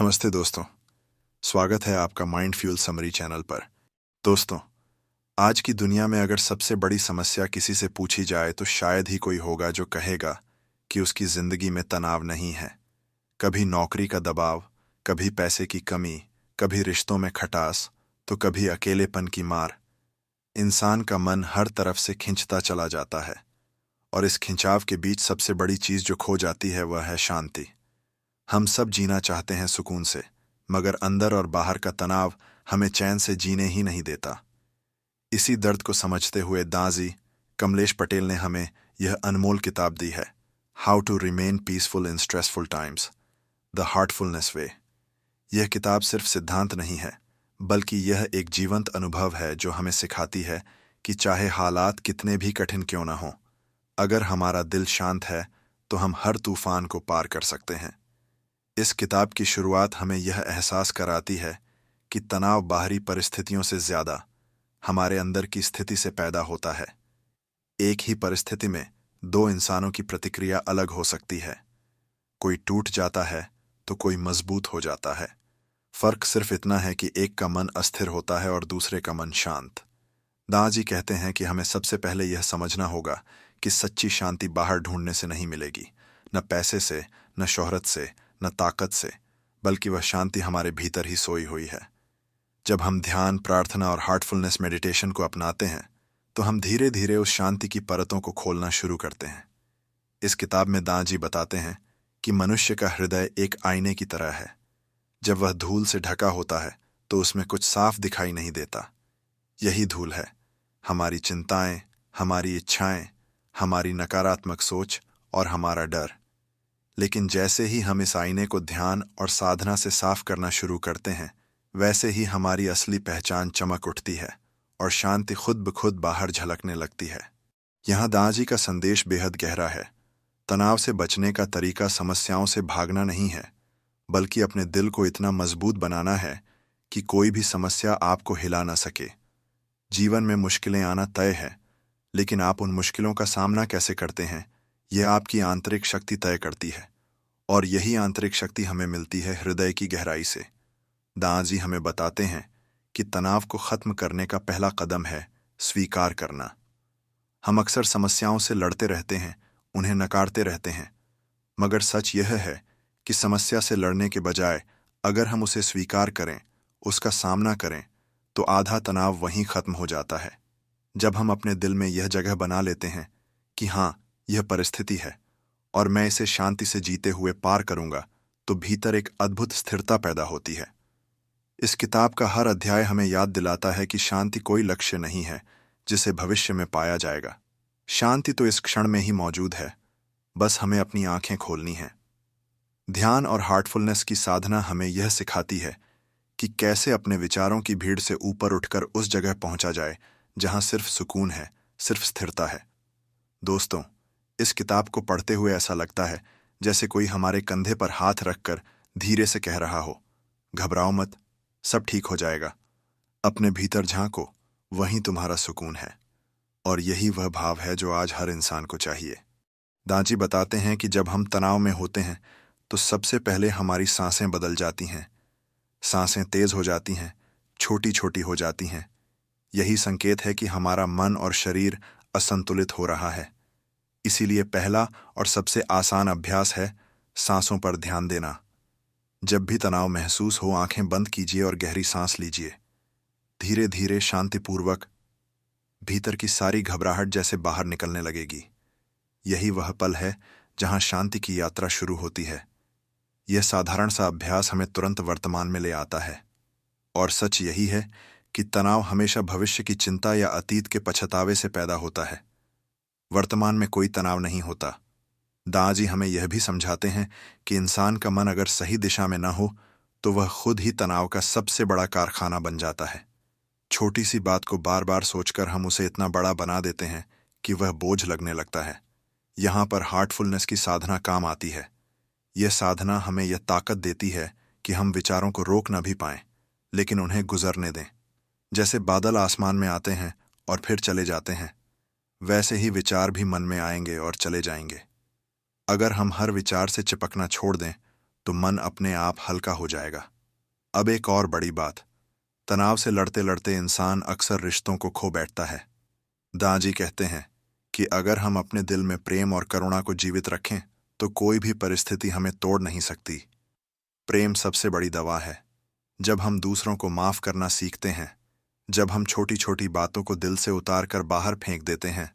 नमस्ते दोस्तों। स्वागत है आपका माइंड फ्यूल समरी चैनल पर। दोस्तों, आज की दुनिया में अगर सबसे बड़ी समस्या किसी से पूछी जाए तो शायद ही कोई होगा जो कहेगा कि उसकी जिंदगी में तनाव नहीं है। कभी नौकरी का दबाव, कभी पैसे की कमी, कभी रिश्तों में खटास, तो कभी अकेलेपन की मार। इंसान का मन हर तरफ से खिंचता चला जाता है और इस खिंचाव के बीच सबसे बड़ी चीज जो खो जाती है वह है शांति। हम सब जीना चाहते हैं सुकून से, मगर अंदर और बाहर का तनाव हमें चैन से जीने ही नहीं देता। इसी दर्द को समझते हुए दाजी कमलेश पटेल ने हमें यह अनमोल किताब दी है, how to remain peaceful in stressful times, the heartfulness way. यह किताब सिर्फ सिद्धांत नहीं है, बल्कि यह एक जीवंत अनुभव है जो हमें सिखाती है कि चाहे हालात कितने भी कठिन क्यों न हों, अगर हमारा दिल शांत है तो हम हर तूफान को पार कर सकते हैं। इस किताब की शुरुआत हमें यह एहसास कराती है कि तनाव बाहरी परिस्थितियों से ज्यादा हमारे अंदर की स्थिति से पैदा होता है। एक ही परिस्थिति में दो इंसानों की प्रतिक्रिया अलग हो सकती है। कोई टूट जाता है तो कोई मजबूत हो जाता है। फर्क सिर्फ इतना है कि एक का मन अस्थिर होता है और दूसरे का मन शांत। दादाजी कहते हैं कि हमें सबसे पहले यह समझना होगा कि सच्ची शांति बाहर ढूंढने से नहीं मिलेगी, न पैसे से, न शोहरत से, न ताकत से, बल्कि वह शांति हमारे भीतर ही सोई हुई है। जब हम ध्यान, प्रार्थना और हार्टफुलनेस मेडिटेशन को अपनाते हैं तो हम धीरे धीरे उस शांति की परतों को खोलना शुरू करते हैं। इस किताब में दादाजी बताते हैं कि मनुष्य का हृदय एक आईने की तरह है। जब वह धूल से ढका होता है तो उसमें कुछ साफ दिखाई नहीं देता। यही धूल है हमारी चिंताएं, हमारी इच्छाएं, हमारी नकारात्मक सोच और हमारा डर। लेकिन जैसे ही हम इस आईने को ध्यान और साधना से साफ करना शुरू करते हैं, वैसे ही हमारी असली पहचान चमक उठती है और शांति खुद ब खुद बाहर झलकने लगती है। यहाँ दादाजी का संदेश बेहद गहरा है। तनाव से बचने का तरीका समस्याओं से भागना नहीं है, बल्कि अपने दिल को इतना मजबूत बनाना है कि कोई भी समस्या आपको हिला ना सके। जीवन में मुश्किलें आना तय है, लेकिन आप उन मुश्किलों का सामना कैसे करते हैं, यह आपकी आंतरिक शक्ति तय करती है। और यही आंतरिक शक्ति हमें मिलती है हृदय की गहराई से। दादाजी हमें बताते हैं कि तनाव को खत्म करने का पहला कदम है स्वीकार करना। हम अक्सर समस्याओं से लड़ते रहते हैं, उन्हें नकारते रहते हैं, मगर सच यह है कि समस्या से लड़ने के बजाय अगर हम उसे स्वीकार करें, उसका सामना करें, तो आधा तनाव वहीं खत्म हो जाता है। जब हम अपने दिल में यह जगह बना लेते हैं कि हाँ, यह परिस्थिति है और मैं इसे शांति से जीते हुए पार करूंगा, तो भीतर एक अद्भुत स्थिरता पैदा होती है। इस किताब का हर अध्याय हमें याद दिलाता है कि शांति कोई लक्ष्य नहीं है जिसे भविष्य में पाया जाएगा। शांति तो इस क्षण में ही मौजूद है, बस हमें अपनी आंखें खोलनी हैं। ध्यान और हार्टफुलनेस की साधना हमें यह सिखाती है कि कैसे अपने विचारों की भीड़ से ऊपर उठकर उस जगह पहुंचा जाए जहां सिर्फ सुकून है, सिर्फ स्थिरता है। दोस्तों, इस किताब को पढ़ते हुए ऐसा लगता है जैसे कोई हमारे कंधे पर हाथ रखकर धीरे से कह रहा हो, घबराओ मत, सब ठीक हो जाएगा। अपने भीतर झांको, वहीं तुम्हारा सुकून है। और यही वह भाव है जो आज हर इंसान को चाहिए। दांची बताते हैं कि जब हम तनाव में होते हैं तो सबसे पहले हमारी सांसें बदल जाती हैं। सांसें तेज हो जाती हैं, छोटी छोटी हो जाती हैं। यही संकेत है कि हमारा मन और शरीर असंतुलित हो रहा है। इसीलिए पहला और सबसे आसान अभ्यास है सांसों पर ध्यान देना। जब भी तनाव महसूस हो, आंखें बंद कीजिए और गहरी सांस लीजिए। धीरे धीरे, शांतिपूर्वक, भीतर की सारी घबराहट जैसे बाहर निकलने लगेगी। यही वह पल है जहां शांति की यात्रा शुरू होती है। यह साधारण सा अभ्यास हमें तुरंत वर्तमान में ले आता है। और सच यही है कि तनाव हमेशा भविष्य की चिंता या अतीत के पछतावे से पैदा होता है। वर्तमान में कोई तनाव नहीं होता। दादाजी हमें यह भी समझाते हैं कि इंसान का मन अगर सही दिशा में न हो तो वह खुद ही तनाव का सबसे बड़ा कारखाना बन जाता है। छोटी सी बात को बार बार सोचकर हम उसे इतना बड़ा बना देते हैं कि वह बोझ लगने लगता है। यहाँ पर हार्टफुलनेस की साधना काम आती है। यह साधना हमें यह ताकत देती है कि हम विचारों को रोक न भी पाएं, लेकिन उन्हें गुजरने दें। जैसे बादल आसमान में आते हैं और फिर चले जाते हैं, वैसे ही विचार भी मन में आएंगे और चले जाएंगे। अगर हम हर विचार से चिपकना छोड़ दें तो मन अपने आप हल्का हो जाएगा। अब एक और बड़ी बात, तनाव से लड़ते लड़ते इंसान अक्सर रिश्तों को खो बैठता है। दांजी कहते हैं कि अगर हम अपने दिल में प्रेम और करुणा को जीवित रखें तो कोई भी परिस्थिति हमें तोड़ नहीं सकती। प्रेम सबसे बड़ी दवा है। जब हम दूसरों को माफ करना सीखते हैं, जब हम छोटी छोटी बातों को दिल से उतार कर बाहर फेंक देते हैं,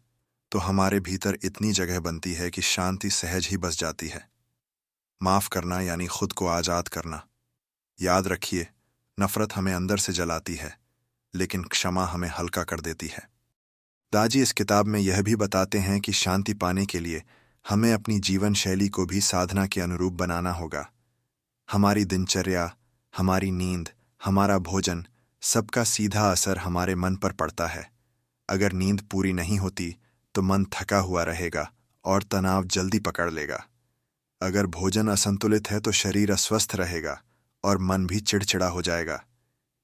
तो हमारे भीतर इतनी जगह बनती है कि शांति सहज ही बस जाती है। माफ करना यानी खुद को आजाद करना। याद रखिए, नफरत हमें अंदर से जलाती है, लेकिन क्षमा हमें हल्का कर देती है। दाजी इस किताब में यह भी बताते हैं कि शांति पाने के लिए हमें अपनी जीवन शैली को भी साधना के अनुरूप बनाना होगा। हमारी दिनचर्या, हमारी नींद, हमारा भोजन, सबका सीधा असर हमारे मन पर पड़ता है। अगर नींद पूरी नहीं होती तो मन थका हुआ रहेगा और तनाव जल्दी पकड़ लेगा। अगर भोजन असंतुलित है तो शरीर अस्वस्थ रहेगा और मन भी चिड़चिड़ा हो जाएगा।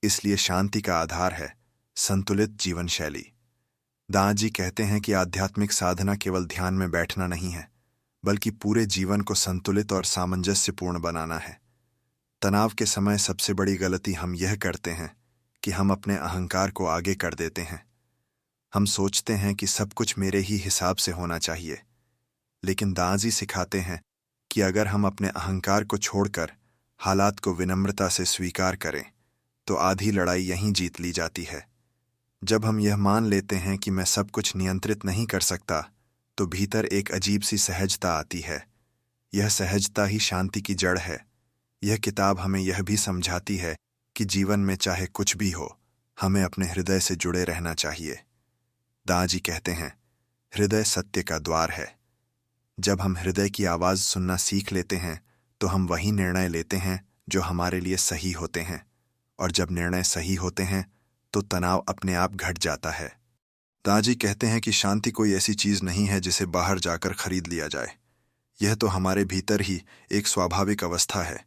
इसलिए शांति का आधार है संतुलित जीवन शैली। दांजी कहते हैं कि आध्यात्मिक साधना केवल ध्यान में बैठना नहीं है, बल्कि पूरे जीवन को संतुलित और सामंजस्यपूर्ण बनाना है। तनाव के समय सबसे बड़ी गलती हम यह करते हैं कि हम अपने अहंकार को आगे कर देते हैं। हम सोचते हैं कि सब कुछ मेरे ही हिसाब से होना चाहिए, लेकिन दांजी सिखाते हैं कि अगर हम अपने अहंकार को छोड़कर हालात को विनम्रता से स्वीकार करें तो आधी लड़ाई यहीं जीत ली जाती है। जब हम यह मान लेते हैं कि मैं सब कुछ नियंत्रित नहीं कर सकता, तो भीतर एक अजीब सी सहजता आती है। यह सहजता ही शांति की जड़ है। यह किताब हमें यह भी समझाती है कि जीवन में चाहे कुछ भी हो, हमें अपने हृदय से जुड़े रहना चाहिए। दांजी कहते हैं, हृदय सत्य का द्वार है। जब हम हृदय की आवाज़ सुनना सीख लेते हैं तो हम वही निर्णय लेते हैं जो हमारे लिए सही होते हैं, और जब निर्णय सही होते हैं तो तनाव अपने आप घट जाता है। दांजी कहते हैं कि शांति कोई ऐसी चीज़ नहीं है जिसे बाहर जाकर खरीद लिया जाए। यह तो हमारे भीतर ही एक स्वाभाविक अवस्था है,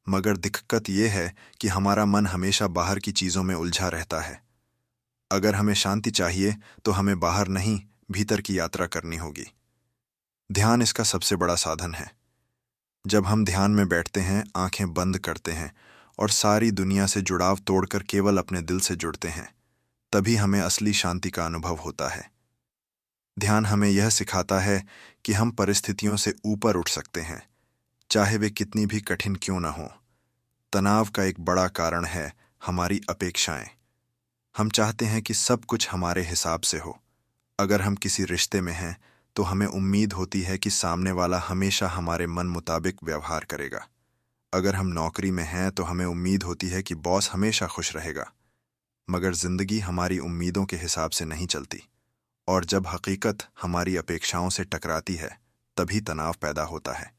मगर दिक्कत यह है कि हमारा मन हमेशा बाहर की चीज़ों में उलझा रहता है। अगर हमें शांति चाहिए तो हमें बाहर नहीं, भीतर की यात्रा करनी होगी। ध्यान इसका सबसे बड़ा साधन है। जब हम ध्यान में बैठते हैं, आंखें बंद करते हैं और सारी दुनिया से जुड़ाव तोड़कर केवल अपने दिल से जुड़ते हैं, तभी हमें असली शांति का अनुभव होता है। ध्यान हमें यह सिखाता है कि हम परिस्थितियों से ऊपर उठ सकते हैं, चाहे वे कितनी भी कठिन क्यों न हों। तनाव का एक बड़ा कारण है हमारी अपेक्षाएं। हम चाहते हैं कि सब कुछ हमारे हिसाब से हो। अगर हम किसी रिश्ते में हैं तो हमें उम्मीद होती है कि सामने वाला हमेशा हमारे मन मुताबिक व्यवहार करेगा। अगर हम नौकरी में हैं तो हमें उम्मीद होती है कि बॉस हमेशा खुश रहेगा। मगर जिंदगी हमारी उम्मीदों के हिसाब से नहीं चलती, और जब हकीकत हमारी अपेक्षाओं से टकराती है तभी तनाव पैदा होता है।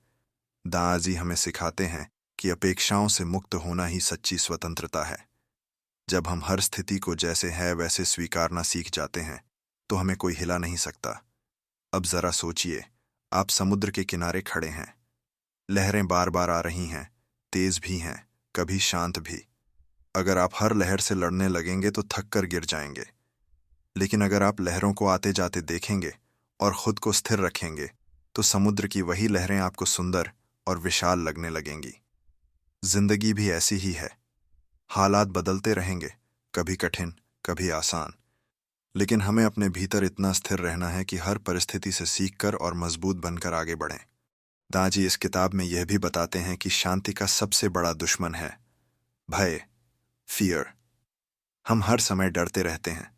दांजी हमें सिखाते हैं कि अपेक्षाओं से मुक्त होना ही सच्ची स्वतंत्रता है। जब हम हर स्थिति को जैसे है वैसे स्वीकारना सीख जाते हैं तो हमें कोई हिला नहीं सकता। अब जरा सोचिए, आप समुद्र के किनारे खड़े हैं। लहरें बार बार आ रही हैं, तेज भी हैं, कभी शांत भी। अगर आप हर लहर से लड़ने लगेंगे तो थक कर गिर जाएंगे। लेकिन अगर आप लहरों को आते जाते देखेंगे और खुद को स्थिर रखेंगे तो समुद्र की वही लहरें आपको सुंदर और विशाल लगने लगेंगी। जिंदगी भी ऐसी ही है। हालात बदलते रहेंगे, कभी कठिन, कभी आसान, लेकिन हमें अपने भीतर इतना स्थिर रहना है कि हर परिस्थिति से सीखकर और मजबूत बनकर आगे बढ़ें। दांजी इस किताब में यह भी बताते हैं कि शांति का सबसे बड़ा दुश्मन है भय, फियर। हम हर समय डरते रहते हैं,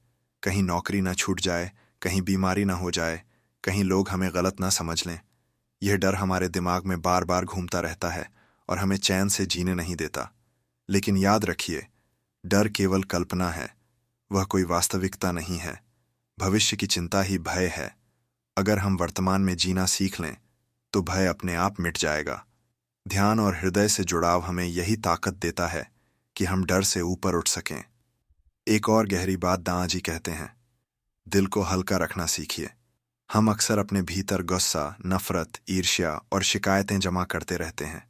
कहीं नौकरी ना छूट जाए, कहीं बीमारी ना हो जाए, कहीं लोग हमें गलत ना समझ लें। यह डर हमारे दिमाग में बार बार घूमता रहता है और हमें चैन से जीने नहीं देता। लेकिन याद रखिए, डर केवल कल्पना है, वह कोई वास्तविकता नहीं है। भविष्य की चिंता ही भय है। अगर हम वर्तमान में जीना सीख लें तो भय अपने आप मिट जाएगा। ध्यान और हृदय से जुड़ाव हमें यही ताकत देता है कि हम डर से ऊपर उठ सकें। एक और गहरी बात दांजी कहते हैं, दिल को हल्का रखना सीखिए। हम अक्सर अपने भीतर गुस्सा, नफरत, ईर्ष्या और शिकायतें जमा करते रहते हैं।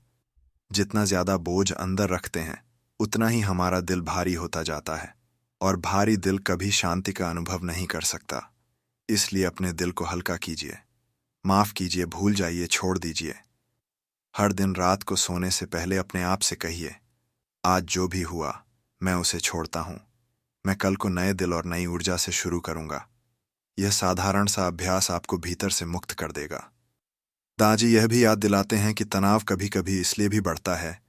जितना ज्यादा बोझ अंदर रखते हैं उतना ही हमारा दिल भारी होता जाता है, और भारी दिल कभी शांति का अनुभव नहीं कर सकता। इसलिए अपने दिल को हल्का कीजिए, माफ कीजिए, भूल जाइए, छोड़ दीजिए। हर दिन रात को सोने से पहले अपने आप से कहिए, आज जो भी हुआ मैं उसे छोड़ता हूं। मैं कल को नए दिल और नई ऊर्जा से शुरू करूंगा। यह साधारण सा अभ्यास आपको भीतर से मुक्त कर देगा। दादाजी यह भी याद दिलाते हैं कि तनाव कभी कभी इसलिए भी बढ़ता है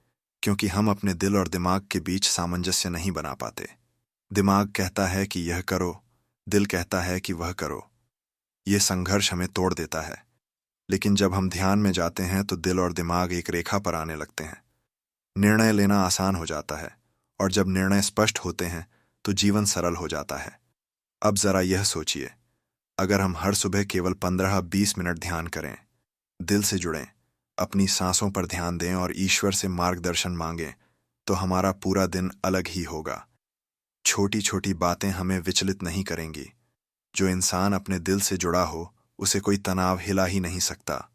क्योंकि हम अपने दिल और दिमाग के बीच सामंजस्य नहीं बना पाते। दिमाग कहता है कि यह करो, दिल कहता है कि वह करो। यह संघर्ष हमें तोड़ देता है। लेकिन जब हम ध्यान में जाते हैं तो दिल और दिमाग एक रेखा पर आने लगते हैं। निर्णय लेना आसान हो जाता है, और जब निर्णय स्पष्ट होते हैं तो जीवन सरल हो जाता है। अब जरा यह सोचिए, अगर हम हर सुबह केवल 15-20 मिनट ध्यान करें, दिल से जुड़ें, अपनी सांसों पर ध्यान दें और ईश्वर से मार्गदर्शन मांगें, तो हमारा पूरा दिन अलग ही होगा। छोटी छोटी बातें हमें विचलित नहीं करेंगी। जो इंसान अपने दिल से जुड़ा हो, उसे कोई तनाव हिला ही नहीं सकता।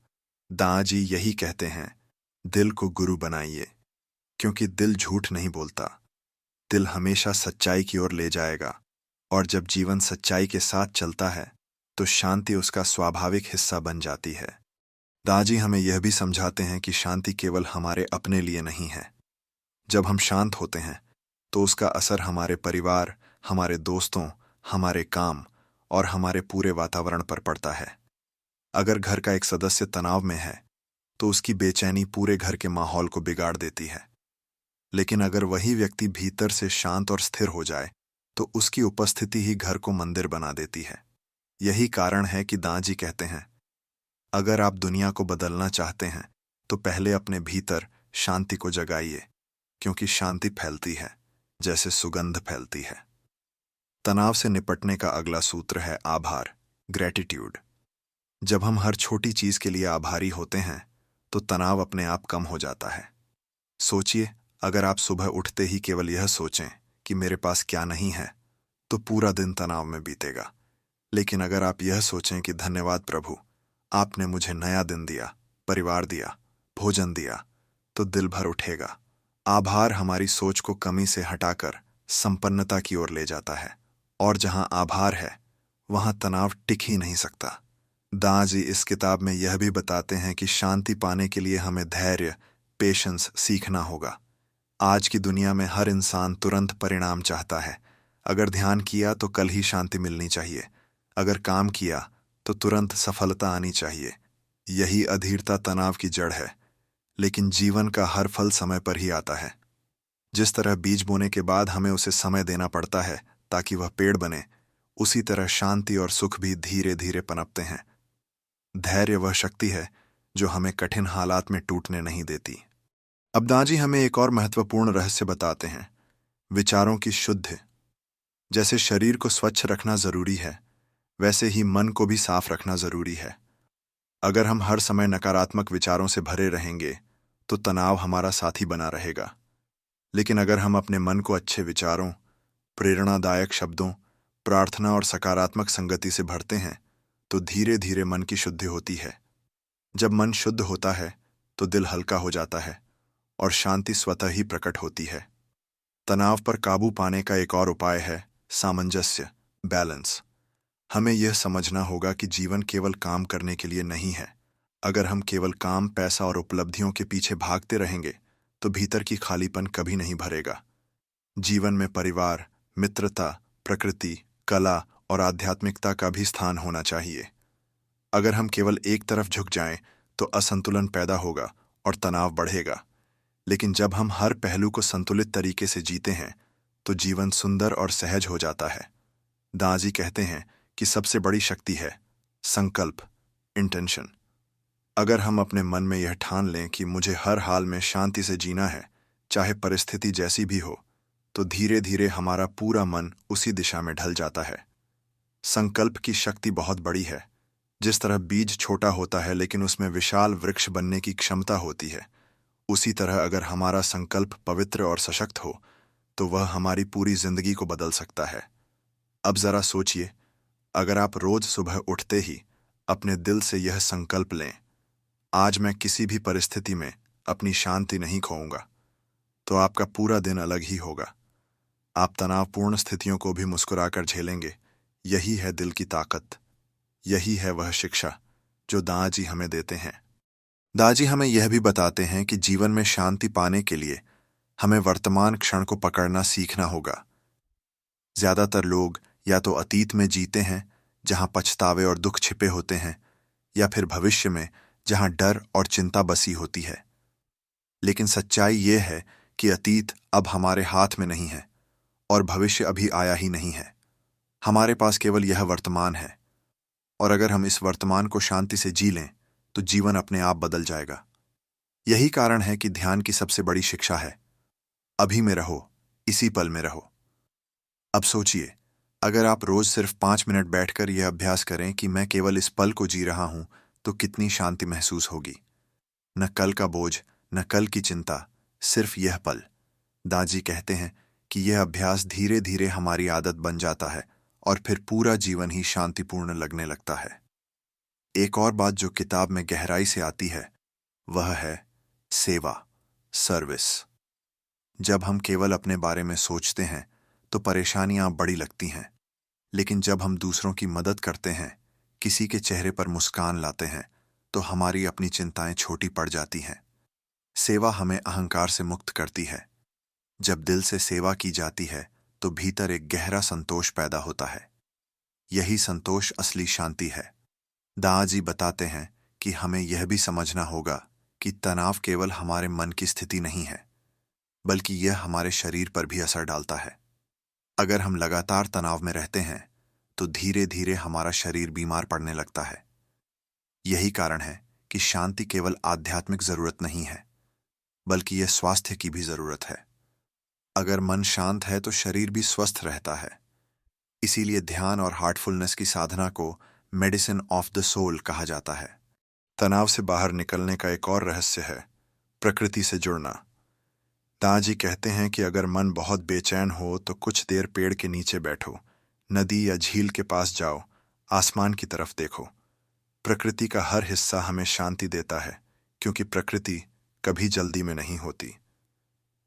दादाजी यही कहते हैं, दिल को गुरु बनाइए, क्योंकि दिल झूठ नहीं बोलता। दिल हमेशा सच्चाई की ओर ले जाएगा, और जब जीवन सच्चाई के साथ चलता है तो शांति उसका स्वाभाविक हिस्सा बन जाती है। दादाजी हमें यह भी समझाते हैं कि शांति केवल हमारे अपने लिए नहीं है। जब हम शांत होते हैं तो उसका असर हमारे परिवार, हमारे दोस्तों, हमारे काम और हमारे पूरे वातावरण पर पड़ता है। अगर घर का एक सदस्य तनाव में है तो उसकी बेचैनी पूरे घर के माहौल को बिगाड़ देती है। लेकिन अगर वही व्यक्ति भीतर से शांत और स्थिर हो जाए तो उसकी उपस्थिति ही घर को मंदिर बना देती है। यही कारण है कि दादाजी कहते हैं, अगर आप दुनिया को बदलना चाहते हैं तो पहले अपने भीतर शांति को जगाइए, क्योंकि शांति फैलती है जैसे सुगंध फैलती है। तनाव से निपटने का अगला सूत्र है आभार, ग्रेटिट्यूड। जब हम हर छोटी चीज के लिए आभारी होते हैं तो तनाव अपने आप कम हो जाता है। सोचिए, अगर आप सुबह उठते ही केवल यह सोचें कि मेरे पास क्या नहीं है, तो पूरा दिन तनाव में बीतेगा। लेकिन अगर आप यह सोचें कि धन्यवाद प्रभु, आपने मुझे नया दिन दिया, परिवार दिया, भोजन दिया, तो दिल भर उठेगा। आभार हमारी सोच को कमी से हटाकर संपन्नता की ओर ले जाता है, और जहां आभार है वहां तनाव टिक ही नहीं सकता। दादाजी इस किताब में यह भी बताते हैं कि शांति पाने के लिए हमें धैर्य, पेशेंस सीखना होगा। आज की दुनिया में हर इंसान तुरंत परिणाम चाहता है। अगर ध्यान किया तो कल ही शांति मिलनी चाहिए, अगर काम किया तो तुरंत सफलता आनी चाहिए। यही अधीरता तनाव की जड़ है। लेकिन जीवन का हर फल समय पर ही आता है। जिस तरह बीज बोने के बाद हमें उसे समय देना पड़ता है ताकि वह पेड़ बने, उसी तरह शांति और सुख भी धीरे धीरे पनपते हैं। धैर्य वह शक्ति है जो हमें कठिन हालात में टूटने नहीं देती। अब दादाजी हमें एक और महत्वपूर्ण रहस्य बताते हैं, विचारों की शुद्ध। जैसे शरीर को स्वच्छ रखना जरूरी है, वैसे ही मन को भी साफ रखना जरूरी है। अगर हम हर समय नकारात्मक विचारों से भरे रहेंगे तो तनाव हमारा साथी बना रहेगा। लेकिन अगर हम अपने मन को अच्छे विचारों, प्रेरणादायक शब्दों, प्रार्थना और सकारात्मक संगति से भरते हैं तो धीरे धीरे मन की शुद्धि होती है। जब मन शुद्ध होता है तो दिल हल्का हो जाता है और शांति स्वतः ही प्रकट होती है। तनाव पर काबू पाने का एक और उपाय है सामंजस्य, बैलेंस। हमें यह समझना होगा कि जीवन केवल काम करने के लिए नहीं है। अगर हम केवल काम, पैसा और उपलब्धियों के पीछे भागते रहेंगे तो भीतर की खालीपन कभी नहीं भरेगा। जीवन में परिवार, मित्रता, प्रकृति, कला और आध्यात्मिकता का भी स्थान होना चाहिए। अगर हम केवल एक तरफ झुक जाएं तो असंतुलन पैदा होगा और तनाव बढ़ेगा। लेकिन जब हम हर पहलू को संतुलित तरीके से जीते हैं तो जीवन सुंदर और सहज हो जाता है। दादाजी कहते हैं कि सबसे बड़ी शक्ति है संकल्प, इंटेंशन। अगर हम अपने मन में यह ठान लें कि मुझे हर हाल में शांति से जीना है, चाहे परिस्थिति जैसी भी हो, तो धीरे धीरे हमारा पूरा मन उसी दिशा में ढल जाता है। संकल्प की शक्ति बहुत बड़ी है। जिस तरह बीज छोटा होता है लेकिन उसमें विशाल वृक्ष बनने की क्षमता होती है, उसी तरह अगर हमारा संकल्प पवित्र और सशक्त हो तो वह हमारी पूरी जिंदगी को बदल सकता है। अब जरा सोचिए, अगर आप रोज सुबह उठते ही अपने दिल से यह संकल्प लें, आज मैं किसी भी परिस्थिति में अपनी शांति नहीं खोऊंगा, तो आपका पूरा दिन अलग ही होगा। आप तनावपूर्ण स्थितियों को भी मुस्कुराकर झेलेंगे। यही है दिल की ताकत। यही है वह शिक्षा जो दादाजी हमें देते हैं। दाजी हमें यह भी बताते हैं कि जीवन में शांति पाने के लिए हमें वर्तमान क्षण को पकड़ना सीखना होगा। ज्यादातर लोग या तो अतीत में जीते हैं, जहां पछतावे और दुख छिपे होते हैं, या फिर भविष्य में, जहां डर और चिंता बसी होती है। लेकिन सच्चाई यह है कि अतीत अब हमारे हाथ में नहीं है और भविष्य अभी आया ही नहीं है। हमारे पास केवल यह वर्तमान है, और अगर हम इस वर्तमान को शांति से जी लें तो जीवन अपने आप बदल जाएगा। यही कारण है कि ध्यान की सबसे बड़ी शिक्षा है, अभी में रहो, इसी पल में रहो। अब सोचिए, अगर आप रोज सिर्फ 5 मिनट बैठकर यह अभ्यास करें कि मैं केवल इस पल को जी रहा हूं, तो कितनी शांति महसूस होगी। न कल का बोझ, न कल की चिंता, सिर्फ यह पल। दादी कहते हैं कि यह अभ्यास धीरे धीरे हमारी आदत बन जाता है और फिर पूरा जीवन ही शांतिपूर्ण लगने लगता है। एक और बात जो किताब में गहराई से आती है वह है सेवा, सर्विस। जब हम केवल अपने बारे में सोचते हैं तो परेशानियां बड़ी लगती हैं, लेकिन जब हम दूसरों की मदद करते हैं, किसी के चेहरे पर मुस्कान लाते हैं, तो हमारी अपनी चिंताएं छोटी पड़ जाती हैं। सेवा हमें अहंकार से मुक्त करती है। जब दिल से सेवा की जाती है तो भीतर एक गहरा संतोष पैदा होता है। यही संतोष असली शांति है। दादाजी बताते हैं कि हमें यह भी समझना होगा कि तनाव केवल हमारे मन की स्थिति नहीं है, बल्कि यह हमारे शरीर पर भी असर डालता है। अगर हम लगातार तनाव में रहते हैं तो धीरे धीरे हमारा शरीर बीमार पड़ने लगता है। यही कारण है कि शांति केवल आध्यात्मिक जरूरत नहीं है, बल्कि यह स्वास्थ्य की भी जरूरत है। अगर मन शांत है तो शरीर भी स्वस्थ रहता है। इसीलिए ध्यान और हार्टफुलनेस की साधना को मेडिसिन ऑफ द सोल कहा जाता है। तनाव से बाहर निकलने का एक और रहस्य है प्रकृति से जुड़ना। दादाजी कहते हैं कि अगर मन बहुत बेचैन हो तो कुछ देर पेड़ के नीचे बैठो, नदी या झील के पास जाओ, आसमान की तरफ देखो। प्रकृति का हर हिस्सा हमें शांति देता है, क्योंकि प्रकृति कभी जल्दी में नहीं होती।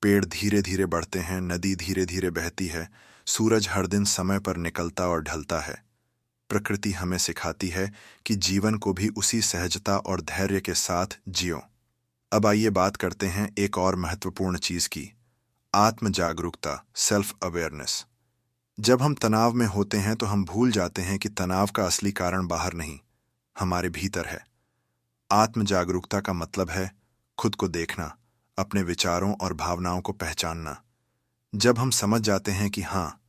पेड़ धीरे धीरे बढ़ते हैं, नदी धीरे धीरे बहती है, सूरज हर दिन समय पर निकलता और ढलता है। प्रकृति हमें सिखाती है कि जीवन को भी उसी सहजता और धैर्य के साथ जियो। अब आइए बात करते हैं एक और महत्वपूर्ण चीज की, आत्म जागरूकता, सेल्फ अवेयरनेस। जब हम तनाव में होते हैं तो हम भूल जाते हैं कि तनाव का असली कारण बाहर नहीं, हमारे भीतर है। आत्म जागरूकता का मतलब है खुद को देखना, अपने विचारों और भावनाओं को पहचानना। जब हम समझ जाते हैं कि हाँ,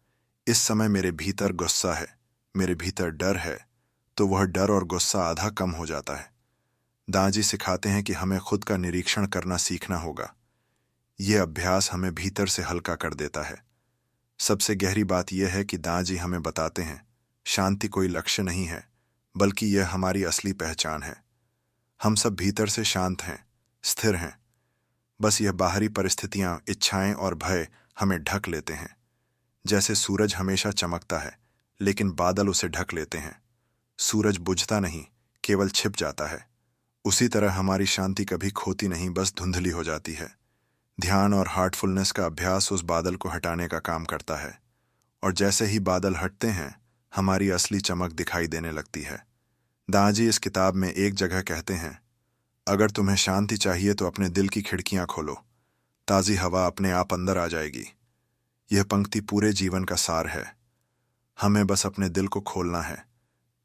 इस समय मेरे भीतर गुस्सा है, मेरे भीतर डर है, तो वह डर और गुस्सा आधा कम हो जाता है। दादाजी सिखाते हैं कि हमें खुद का निरीक्षण करना सीखना होगा। यह अभ्यास हमें भीतर से हल्का कर देता है। सबसे गहरी बात यह है कि दादाजी हमें बताते हैं शांति कोई लक्ष्य नहीं है, बल्कि यह हमारी असली पहचान है। हम सब भीतर से शांत हैं, स्थिर हैं। बस यह बाहरी परिस्थितियां, इच्छाएं और भय हमें ढक लेते हैं। जैसे सूरज हमेशा चमकता है, लेकिन बादल उसे ढक लेते हैं। सूरज बुझता नहीं, केवल छिप जाता है। उसी तरह हमारी शांति कभी खोती नहीं, बस धुंधली हो जाती है। ध्यान और हार्टफुलनेस का अभ्यास उस बादल को हटाने का काम करता है, और जैसे ही बादल हटते हैं, हमारी असली चमक दिखाई देने लगती है। दादाजी इस किताब में एक जगह कहते हैं, अगर तुम्हें शांति चाहिए तो अपने दिल की खिड़कियां खोलो, ताज़ी हवा अपने आप अंदर आ जाएगी। यह पंक्ति पूरे जीवन का सार है। हमें बस अपने दिल को खोलना है,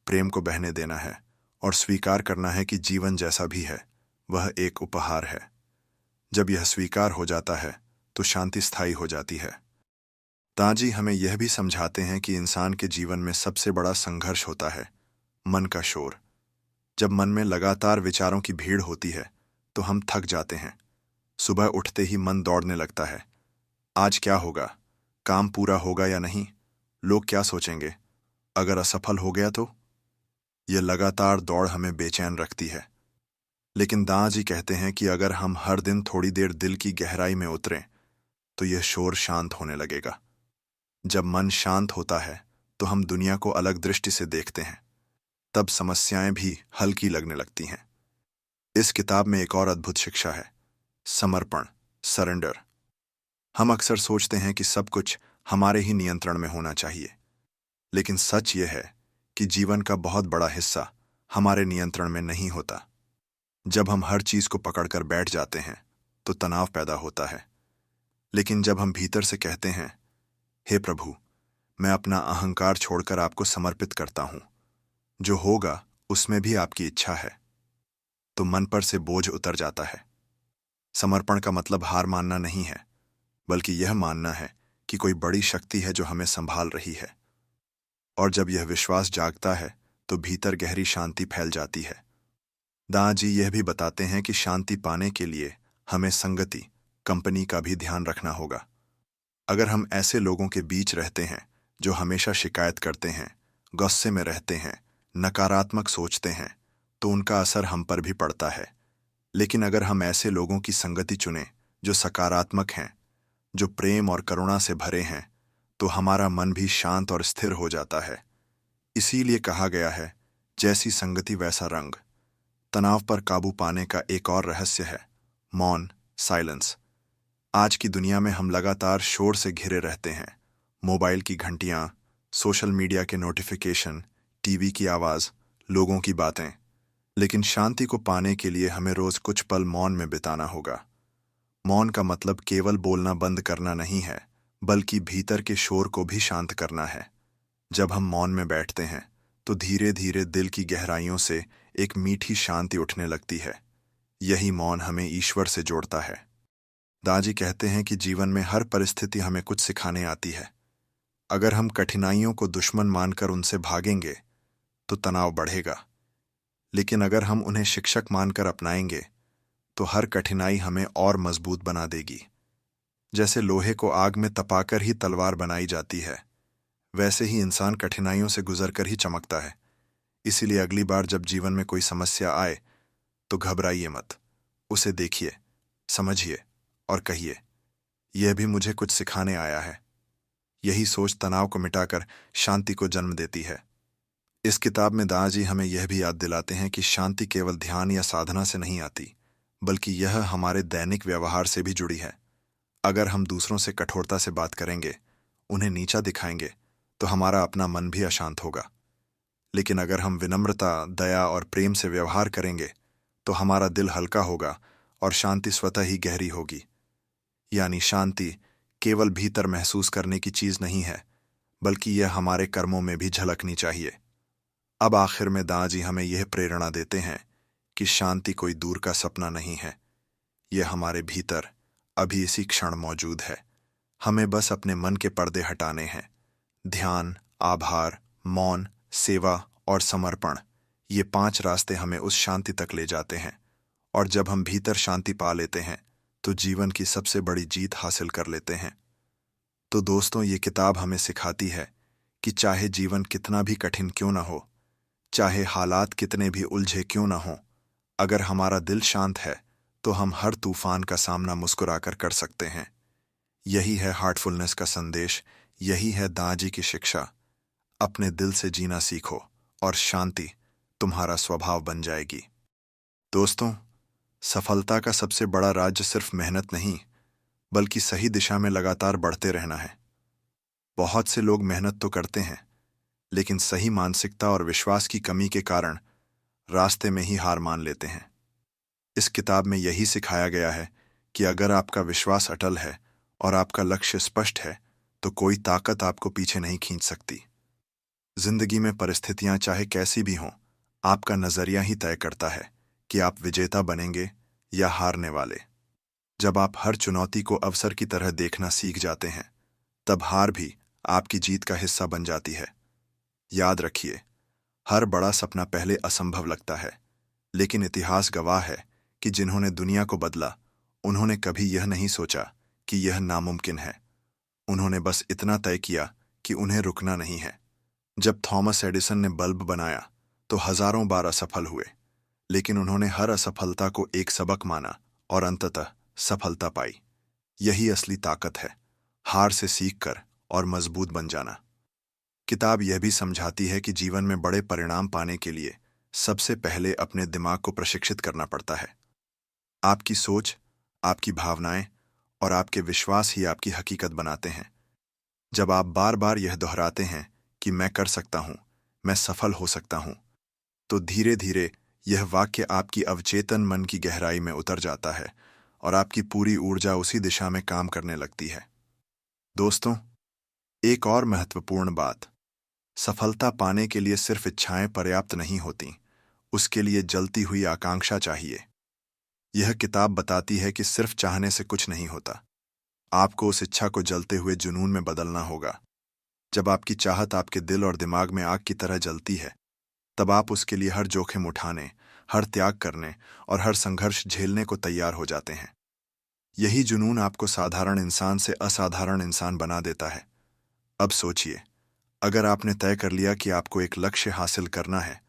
प्रेम को बहने देना है, और स्वीकार करना है कि जीवन जैसा भी है वह एक उपहार है। जब यह स्वीकार हो जाता है तो शांति स्थायी हो जाती है। ताजी हमें यह भी समझाते हैं कि इंसान के जीवन में सबसे बड़ा संघर्ष होता है मन का शोर। जब मन में लगातार विचारों की भीड़ होती है तो हम थक जाते हैं। सुबह उठते ही मन दौड़ने लगता है, आज क्या होगा, काम पूरा होगा या नहीं, लोग क्या सोचेंगे, अगर असफल हो गया तो। यह लगातार दौड़ हमें बेचैन रखती है। लेकिन दादाजी कहते हैं कि अगर हम हर दिन थोड़ी देर दिल की गहराई में उतरें तो यह शोर शांत होने लगेगा। जब मन शांत होता है तो हम दुनिया को अलग दृष्टि से देखते हैं, तब समस्याएं भी हल्की लगने लगती हैं। इस किताब में एक और अद्भुत शिक्षा है, समर्पण, सरेंडर। हम अक्सर सोचते हैं कि सब कुछ हमारे ही नियंत्रण में होना चाहिए, लेकिन सच यह है कि जीवन का बहुत बड़ा हिस्सा हमारे नियंत्रण में नहीं होता। जब हम हर चीज को पकड़कर बैठ जाते हैं तो तनाव पैदा होता है। लेकिन जब हम भीतर से कहते हैं, हे प्रभु, मैं अपना अहंकार छोड़कर आपको समर्पित करता हूं, जो होगा उसमें भी आपकी इच्छा है, तो मन पर से बोझ उतर जाता है। समर्पण का मतलब हार मानना नहीं है, बल्कि यह मानना है कि कोई बड़ी शक्ति है जो हमें संभाल रही है। और जब यह विश्वास जागता है तो भीतर गहरी शांति फैल जाती है। दादाजी यह भी बताते हैं कि शांति पाने के लिए हमें संगति, कंपनी का भी ध्यान रखना होगा। अगर हम ऐसे लोगों के बीच रहते हैं जो हमेशा शिकायत करते हैं, गुस्से में रहते हैं, नकारात्मक सोचते हैं, तो उनका असर हम पर भी पड़ता है। लेकिन अगर हम ऐसे लोगों की संगति चुनें जो सकारात्मक हैं, जो प्रेम और करुणा से भरे हैं, तो हमारा मन भी शांत और स्थिर हो जाता है। इसीलिए कहा गया है, जैसी संगति वैसा रंग। तनाव पर काबू पाने का एक और रहस्य है मौन, साइलेंस। आज की दुनिया में हम लगातार शोर से घिरे रहते हैं। मोबाइल की घंटियां, सोशल मीडिया के नोटिफिकेशन, टीवी की आवाज, लोगों की बातें। लेकिन शांति को पाने के लिए हमें रोज कुछ पल मौन में बिताना होगा। मौन का मतलब केवल बोलना बंद करना नहीं है, बल्कि भीतर के शोर को भी शांत करना है। जब हम मौन में बैठते हैं तो धीरे धीरे दिल की गहराइयों से एक मीठी शांति उठने लगती है। यही मौन हमें ईश्वर से जोड़ता है। दादाजी कहते हैं कि जीवन में हर परिस्थिति हमें कुछ सिखाने आती है। अगर हम कठिनाइयों को दुश्मन मानकर उनसे भागेंगे तो तनाव बढ़ेगा, लेकिन अगर हम उन्हें शिक्षक मानकर अपनाएंगे तो हर कठिनाई हमें और मजबूत बना देगी। जैसे लोहे को आग में तपाकर ही तलवार बनाई जाती है, वैसे ही इंसान कठिनाइयों से गुजरकर ही चमकता है। इसीलिए अगली बार जब जीवन में कोई समस्या आए तो घबराइए मत, उसे देखिए, समझिए और कहिए, यह भी मुझे कुछ सिखाने आया है। यही सोच तनाव को मिटाकर शांति को जन्म देती है। इस किताब में दादाजी हमें यह भी याद दिलाते हैं कि शांति केवल ध्यान या साधना से नहीं आती, बल्कि यह हमारे दैनिक व्यवहार से भी जुड़ी है। अगर हम दूसरों से कठोरता से बात करेंगे, उन्हें नीचा दिखाएंगे, तो हमारा अपना मन भी अशांत होगा। लेकिन अगर हम विनम्रता, दया और प्रेम से व्यवहार करेंगे, तो हमारा दिल हल्का होगा और शांति स्वतः ही गहरी होगी। यानी शांति केवल भीतर महसूस करने की चीज नहीं है, बल्कि यह हमारे कर्मों में भी झलकनी चाहिए। अब आखिर में दादाजी हमें यह प्रेरणा देते हैं कि शांति कोई दूर का सपना नहीं है, यह हमारे भीतर अभी इसी क्षण मौजूद है। हमें बस अपने मन के पर्दे हटाने हैं। ध्यान, आभार, मौन, सेवा और समर्पण, ये 5 रास्ते हमें उस शांति तक ले जाते हैं। और जब हम भीतर शांति पा लेते हैं तो जीवन की सबसे बड़ी जीत हासिल कर लेते हैं। तो दोस्तों, ये किताब हमें सिखाती है कि चाहे जीवन कितना भी कठिन क्यों ना हो, चाहे हालात कितने भी उलझे क्यों ना हो, अगर हमारा दिल शांत है तो हम हर तूफान का सामना मुस्कुराकर कर सकते हैं। यही है हार्टफुलनेस का संदेश, यही है दादाजी की शिक्षा। अपने दिल से जीना सीखो और शांति तुम्हारा स्वभाव बन जाएगी। दोस्तों, सफलता का सबसे बड़ा राज सिर्फ मेहनत नहीं, बल्कि सही दिशा में लगातार बढ़ते रहना है। बहुत से लोग मेहनत तो करते हैं, लेकिन सही मानसिकता और विश्वास की कमी के कारण रास्ते में ही हार मान लेते हैं। इस किताब में यही सिखाया गया है कि अगर आपका विश्वास अटल है और आपका लक्ष्य स्पष्ट है, तो कोई ताकत आपको पीछे नहीं खींच सकती। जिंदगी में परिस्थितियां चाहे कैसी भी हों, आपका नजरिया ही तय करता है कि आप विजेता बनेंगे या हारने वाले। जब आप हर चुनौती को अवसर की तरह देखना सीख जाते हैं, तब हार भी आपकी जीत का हिस्सा बन जाती है। याद रखिए, हर बड़ा सपना पहले असंभव लगता है, लेकिन इतिहास गवाह है कि जिन्होंने दुनिया को बदला, उन्होंने कभी यह नहीं सोचा कि यह नामुमकिन है। उन्होंने बस इतना तय किया कि उन्हें रुकना नहीं है। जब थॉमस एडिसन ने बल्ब बनाया तो हजारों बार असफल हुए, लेकिन उन्होंने हर असफलता को एक सबक माना और अंततः सफलता पाई। यही असली ताकत है, हार से सीखकर और मजबूत बन जाना। किताब यह भी समझाती है कि जीवन में बड़े परिणाम पाने के लिए सबसे पहले अपने दिमाग को प्रशिक्षित करना पड़ता है। आपकी सोच, आपकी भावनाएं और आपके विश्वास ही आपकी हकीकत बनाते हैं। जब आप बार बार यह दोहराते हैं कि मैं कर सकता हूं, मैं सफल हो सकता हूं, तो धीरे धीरे यह वाक्य आपकी अवचेतन मन की गहराई में उतर जाता है और आपकी पूरी ऊर्जा उसी दिशा में काम करने लगती है। दोस्तों, एक और महत्वपूर्ण बात, सफलता पाने के लिए सिर्फ इच्छाएं पर्याप्त नहीं होती, उसके लिए जलती हुई आकांक्षा चाहिए। यह किताब बताती है कि सिर्फ चाहने से कुछ नहीं होता। आपको उस इच्छा को जलते हुए जुनून में बदलना होगा। जब आपकी चाहत आपके दिल और दिमाग में आग की तरह जलती है, तब आप उसके लिए हर जोखिम उठाने, हर त्याग करने और हर संघर्ष झेलने को तैयार हो जाते हैं। यही जुनून आपको साधारण इंसान से असाधारण इंसान बना देता है। अब सोचिए, अगर आपने तय कर लिया कि आपको एक लक्ष्य हासिल करना है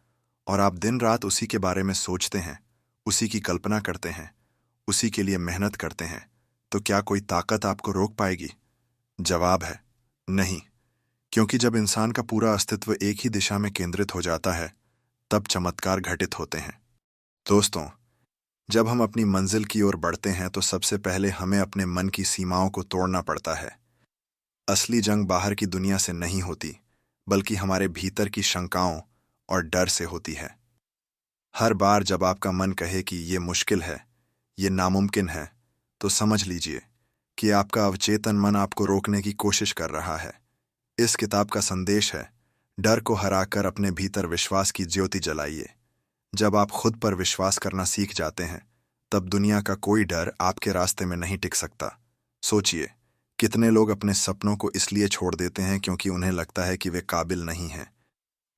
और आप दिन रात उसी के बारे में सोचते हैं, उसी की कल्पना करते हैं, उसी के लिए मेहनत करते हैं, तो क्या कोई ताकत आपको रोक पाएगी? जवाब है नहीं, क्योंकि जब इंसान का पूरा अस्तित्व एक ही दिशा में केंद्रित हो जाता है, तब चमत्कार घटित होते हैं। दोस्तों, जब हम अपनी मंजिल की ओर बढ़ते हैं तो सबसे पहले हमें अपने मन की सीमाओं को तोड़ना पड़ता है। असली जंग बाहर की दुनिया से नहीं होती, बल्कि हमारे भीतर की शंकाओं और डर से होती है। हर बार जब आपका मन कहे कि ये मुश्किल है, ये नामुमकिन है, तो समझ लीजिए कि आपका अवचेतन मन आपको रोकने की कोशिश कर रहा है। इस किताब का संदेश है, डर को हराकर अपने भीतर विश्वास की ज्योति जलाइए। जब आप खुद पर विश्वास करना सीख जाते हैं, तब दुनिया का कोई डर आपके रास्ते में नहीं टिक सकता। सोचिए, कितने लोग अपने सपनों को इसलिए छोड़ देते हैं क्योंकि उन्हें लगता है कि वे काबिल नहीं हैं।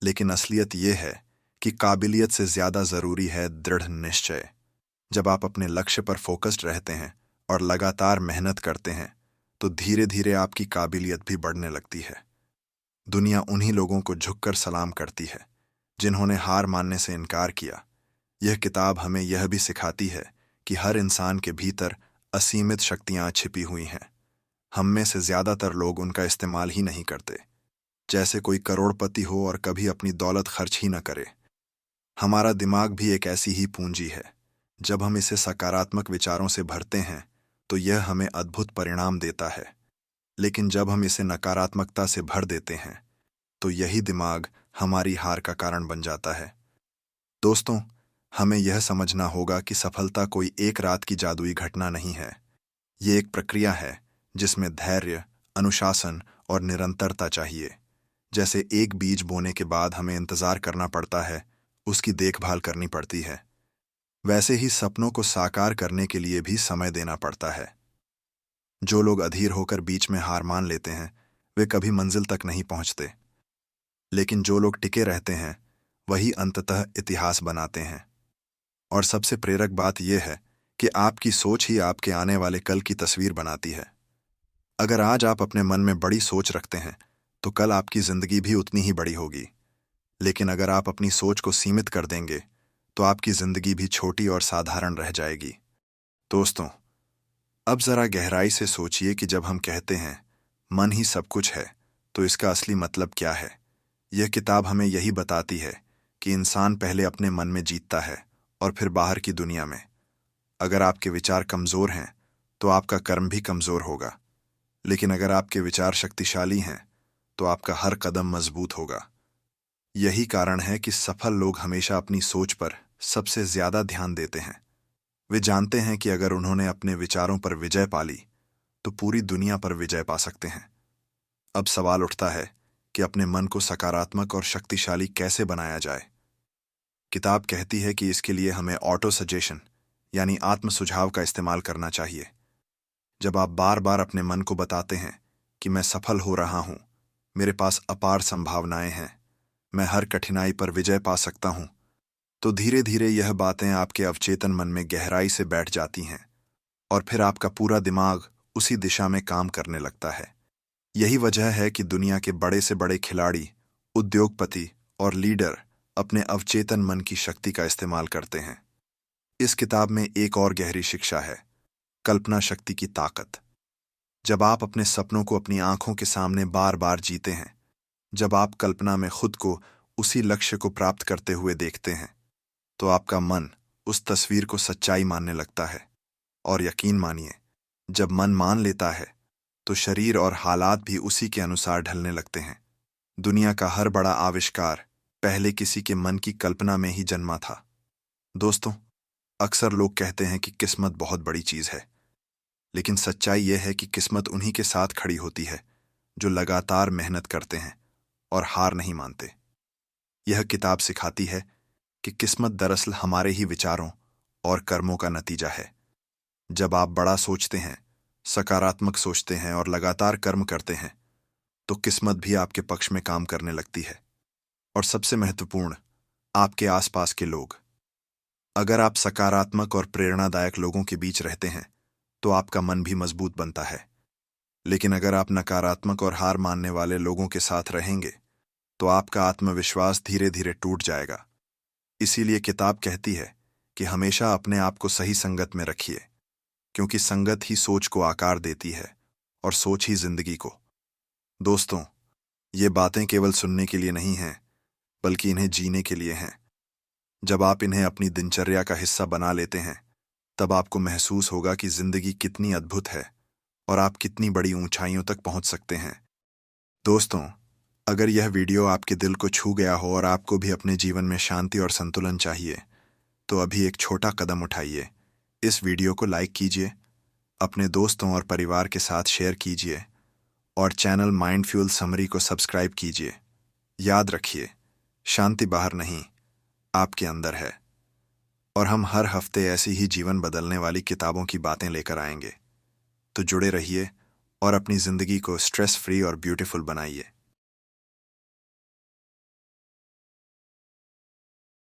लेकिन असलियत यह है कि काबिलियत से ज्यादा जरूरी है दृढ़ निश्चय। जब आप अपने लक्ष्य पर फोकस्ड रहते हैं और लगातार मेहनत करते हैं, तो धीरे धीरे आपकी काबिलियत भी बढ़ने लगती है। दुनिया उन्हीं लोगों को झुककर सलाम करती है जिन्होंने हार मानने से इनकार किया। यह किताब हमें यह भी सिखाती है कि हर इंसान के भीतर असीमित शक्तियां छिपी हुई हैं। हम में से ज्यादातर लोग उनका इस्तेमाल ही नहीं करते, जैसे कोई करोड़पति हो और कभी अपनी दौलत खर्च ही न करे। हमारा दिमाग भी एक ऐसी ही पूंजी है। जब हम इसे सकारात्मक विचारों से भरते हैं, तो यह हमें अद्भुत परिणाम देता है। लेकिन जब हम इसे नकारात्मकता से भर देते हैं, तो यही दिमाग हमारी हार का कारण बन जाता है। दोस्तों, हमें यह समझना होगा कि सफलता कोई एक रात की जादुई घटना नहीं है। ये एक प्रक्रिया है जिसमें धैर्य, अनुशासन और निरंतरता चाहिए। जैसे एक बीज बोने के बाद हमें इंतजार करना पड़ता है, उसकी देखभाल करनी पड़ती है, वैसे ही सपनों को साकार करने के लिए भी समय देना पड़ता है। जो लोग अधीर होकर बीच में हार मान लेते हैं, वे कभी मंजिल तक नहीं पहुंचते। लेकिन जो लोग टिके रहते हैं, वही अंततः इतिहास बनाते हैं। और सबसे प्रेरक बात यह है कि आपकी सोच ही आपके आने वाले कल की तस्वीर बनाती है। अगर आज आप अपने मन में बड़ी सोच रखते हैं, तो कल आपकी जिंदगी भी उतनी ही बड़ी होगी। लेकिन अगर आप अपनी सोच को सीमित कर देंगे, तो आपकी जिंदगी भी छोटी और साधारण रह जाएगी। दोस्तों, अब जरा गहराई से सोचिए कि जब हम कहते हैं मन ही सब कुछ है, तो इसका असली मतलब क्या है। यह किताब हमें यही बताती है कि इंसान पहले अपने मन में जीतता है और फिर बाहर की दुनिया में। अगर आपके विचार कमजोर हैं, तो आपका कर्म भी कमजोर होगा। लेकिन अगर आपके विचार शक्तिशाली हैं, तो आपका हर कदम मजबूत होगा। यही कारण है कि सफल लोग हमेशा अपनी सोच पर सबसे ज्यादा ध्यान देते हैं। वे जानते हैं कि अगर उन्होंने अपने विचारों पर विजय पा ली, तो पूरी दुनिया पर विजय पा सकते हैं। अब सवाल उठता है कि अपने मन को सकारात्मक और शक्तिशाली कैसे बनाया जाए। किताब कहती है कि इसके लिए हमें ऑटो सजेशन यानी आत्म सुझाव का इस्तेमाल करना चाहिए। जब आप बार बार अपने मन को बताते हैं कि मैं सफल हो रहा हूं, मेरे पास अपार संभावनाएं हैं, मैं हर कठिनाई पर विजय पा सकता हूं, तो धीरे धीरे यह बातें आपके अवचेतन मन में गहराई से बैठ जाती हैं और फिर आपका पूरा दिमाग उसी दिशा में काम करने लगता है। यही वजह है कि दुनिया के बड़े से बड़े खिलाड़ी, उद्योगपति और लीडर अपने अवचेतन मन की शक्ति का इस्तेमाल करते हैं। इस किताब में एक और गहरी शिक्षा है, कल्पना शक्ति की ताकत। जब आप अपने सपनों को अपनी आंखों के सामने बार बार जीते हैं, जब आप कल्पना में खुद को उसी लक्ष्य को प्राप्त करते हुए देखते हैं, तो आपका मन उस तस्वीर को सच्चाई मानने लगता है। और यकीन मानिए, जब मन मान लेता है, तो शरीर और हालात भी उसी के अनुसार ढलने लगते हैं। दुनिया का हर बड़ा आविष्कार पहले किसी के मन की कल्पना में ही जन्मा था। दोस्तों, अक्सर लोग कहते हैं कि किस्मत बहुत बड़ी चीज है, लेकिन सच्चाई यह है कि किस्मत उन्हीं के साथ खड़ी होती है जो लगातार मेहनत करते हैं और हार नहीं मानते। यह किताब सिखाती है कि किस्मत दरअसल हमारे ही विचारों और कर्मों का नतीजा है। जब आप बड़ा सोचते हैं, सकारात्मक सोचते हैं और लगातार कर्म करते हैं, तो किस्मत भी आपके पक्ष में काम करने लगती है। और सबसे महत्वपूर्ण, आपके आसपास के लोग। अगर आप सकारात्मक और प्रेरणादायक लोगों के बीच रहते हैं, तो आपका मन भी मजबूत बनता है। लेकिन अगर आप नकारात्मक और हार मानने वाले लोगों के साथ रहेंगे, तो आपका आत्मविश्वास धीरे धीरे टूट जाएगा। इसीलिए किताब कहती है कि हमेशा अपने आप को सही संगत में रखिए, क्योंकि संगत ही सोच को आकार देती है और सोच ही जिंदगी को। दोस्तों, ये बातें केवल सुनने के लिए नहीं हैं, बल्कि इन्हें जीने के लिए हैं। जब आप इन्हें अपनी दिनचर्या का हिस्सा बना लेते हैं, तब आपको महसूस होगा कि जिंदगी कितनी अद्भुत है और आप कितनी बड़ी ऊंचाइयों तक पहुंच सकते हैं। दोस्तों, अगर यह वीडियो आपके दिल को छू गया हो और आपको भी अपने जीवन में शांति और संतुलन चाहिए, तो अभी एक छोटा कदम उठाइए। इस वीडियो को लाइक कीजिए, अपने दोस्तों और परिवार के साथ शेयर कीजिए और चैनल माइंडफ्यूल समरी को सब्सक्राइब कीजिए। याद रखिए, शांति बाहर नहीं, आपके अंदर है। और हम हर हफ्ते ऐसी ही जीवन बदलने वाली किताबों की बातें लेकर आएंगे। तो जुड़े रहिए और अपनी जिंदगी को स्ट्रेस फ्री और ब्यूटीफुल बनाइए।